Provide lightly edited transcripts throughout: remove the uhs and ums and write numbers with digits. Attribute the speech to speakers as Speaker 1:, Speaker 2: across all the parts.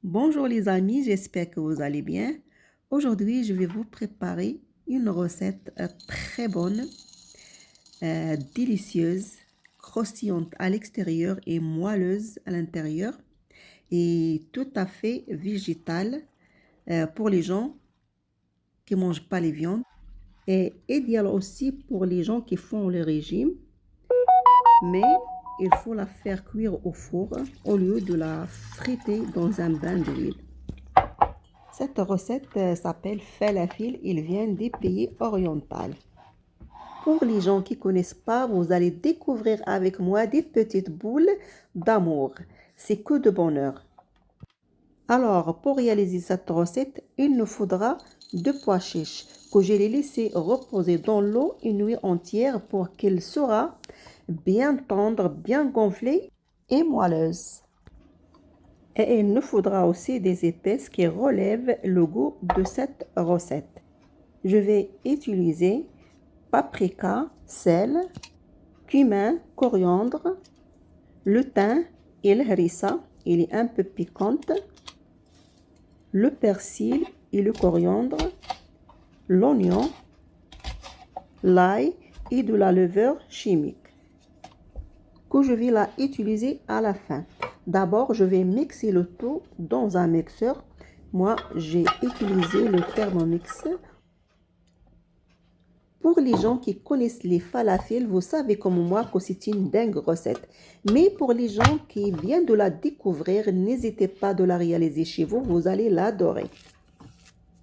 Speaker 1: Bonjour les amis, j'espère que vous allez bien. Aujourd'hui, je vais vous préparer une recette très bonne, délicieuse, croustillante à l'extérieur et moelleuse à l'intérieur et tout à fait végétale pour les gens qui ne mangent pas les viandes et idéal aussi pour les gens qui font le régime, mais il faut la faire cuire au four au lieu de la friter dans un bain d'huile. Cette recette s'appelle falafel, il vient des pays orientaux. Pour les gens qui ne connaissent pas, vous allez découvrir avec moi des petites boules d'amour. C'est que de bonheur. Alors, pour réaliser cette recette, il nous faudra 2 pois chiches que j'ai laissés reposer dans l'eau une nuit entière pour qu'ils soient bien tendres, bien gonflés et moelleuses. Et il nous faudra aussi des épices qui relèvent le goût de cette recette. Je vais utiliser paprika, sel, cumin, coriandre, le thym et le harissa, il est un peu piquante, le persil et le coriandre, l'oignon, l'ail et de la levure chimique que je vais la utiliser à la fin. D'abord, je vais mixer le tout dans un mixeur. Moi, j'ai utilisé le Thermomix. Pour les gens qui connaissent les falafels, vous savez comme moi que c'est une dingue recette. Mais pour les gens qui viennent de la découvrir, n'hésitez pas de la réaliser chez vous, vous allez l'adorer.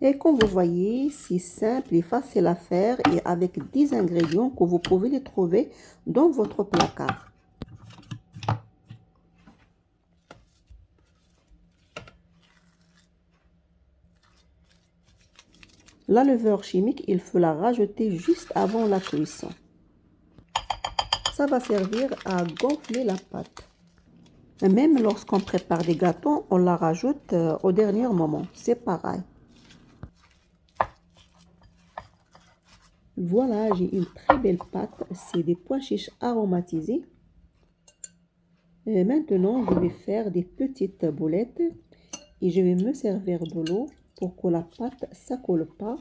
Speaker 1: Et comme vous voyez, c'est simple et facile à faire et avec des ingrédients que vous pouvez les trouver dans votre placard. La levure chimique, il faut la rajouter juste avant la cuisson. Ça va servir à gonfler la pâte. Et même lorsqu'on prépare des gâteaux, on la rajoute au dernier moment. C'est pareil. Voilà, j'ai une très belle pâte. C'est des pois chiches aromatisés. Et maintenant, je vais faire des petites boulettes et je vais me servir de l'eau pour que la pâte ne s'accole pas.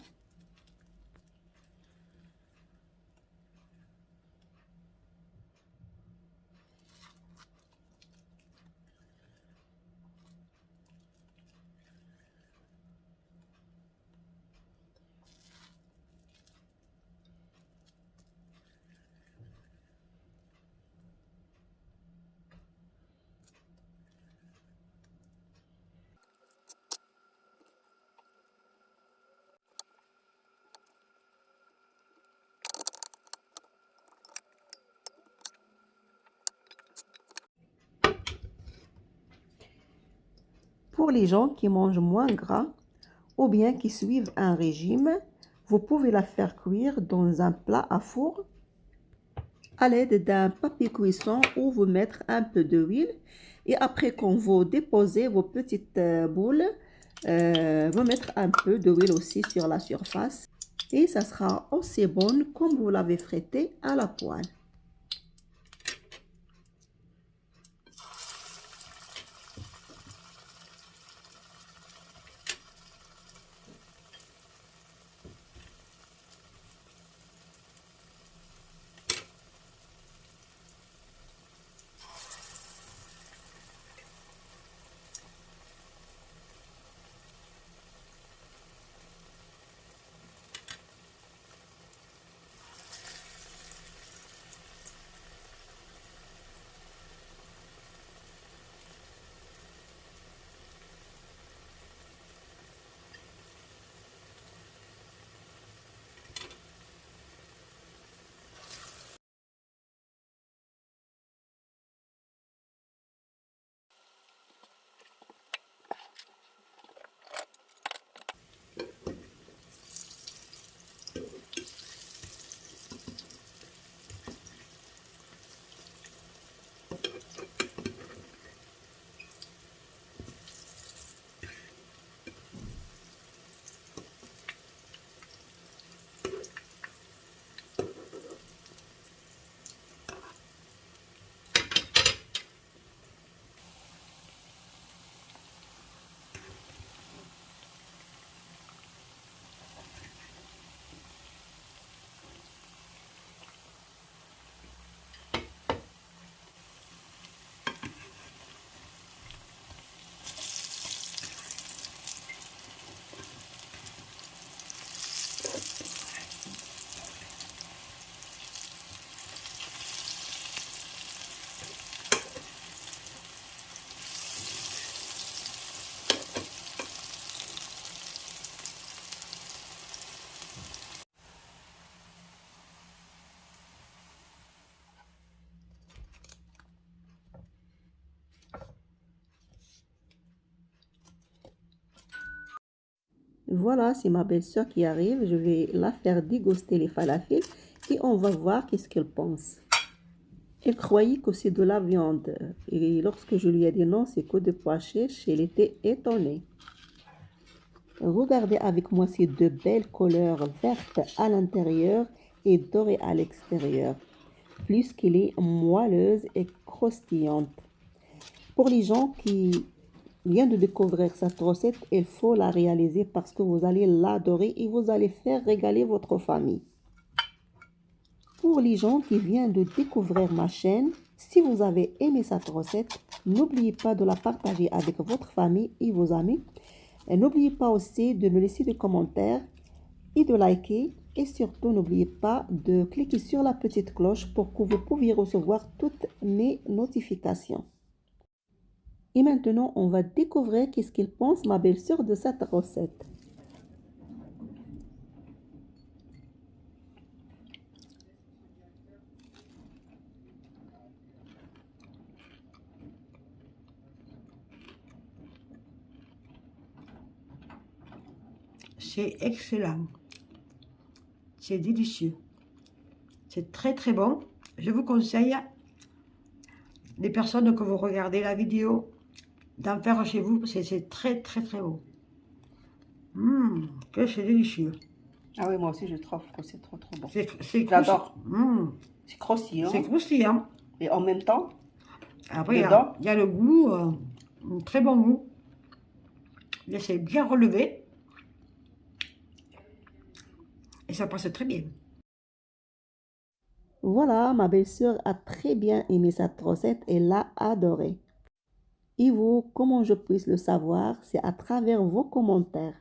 Speaker 1: Pour les gens qui mangent moins gras ou bien qui suivent un régime, vous pouvez la faire cuire dans un plat à four à l'aide d'un papier cuisson ou vous mettre un peu d'huile. Et après, quand vous déposez vos petites boules, vous mettre un peu d'huile aussi sur la surface. Et ça sera aussi bon comme vous l'avez fritée à la poêle. Voilà, c'est ma belle-sœur qui arrive. Je vais la faire déguster les falafels et on va voir qu'est-ce qu'elle pense. Elle croyait que c'est de la viande et lorsque je lui ai dit non, c'est que de pois chiches, elle était étonnée. Regardez avec moi ces deux belles couleurs vertes à l'intérieur et dorées à l'extérieur, plus qu'elle est moelleuse et croustillante. Pour les gens qui viennent de découvrir cette recette, il faut la réaliser parce que vous allez l'adorer et vous allez faire régaler votre famille. Pour les gens qui viennent de découvrir ma chaîne, si vous avez aimé cette recette, n'oubliez pas de la partager avec votre famille et vos amis. Et n'oubliez pas aussi de me laisser des commentaires et de liker. Et surtout, n'oubliez pas de cliquer sur la petite cloche pour que vous puissiez recevoir toutes mes notifications. Et maintenant, on va découvrir qu'est-ce qu'il pense ma belle-sœur de cette recette.
Speaker 2: C'est excellent. C'est délicieux. C'est très très bon. Je vous conseille, les personnes que vous regardez la vidéo, d'en faire chez vous. C'est très très très bon. Que c'est délicieux.
Speaker 1: Ah oui, moi aussi je trouve que c'est trop bon.
Speaker 2: J'adore.
Speaker 1: C'est croustillant.
Speaker 2: C'est croustillant.
Speaker 1: Et en même temps,
Speaker 2: après, il y a le goût, un très bon goût. C'est bien relevé. Et ça passe très bien.
Speaker 1: Voilà, ma belle-sœur a très bien aimé cette recette et l'a adorée. Et vous, comment je puisse le savoir? C'est à travers vos commentaires.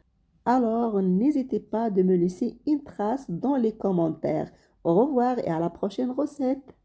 Speaker 1: Alors, n'hésitez pas de me laisser une trace dans les commentaires. Au revoir et à la prochaine recette.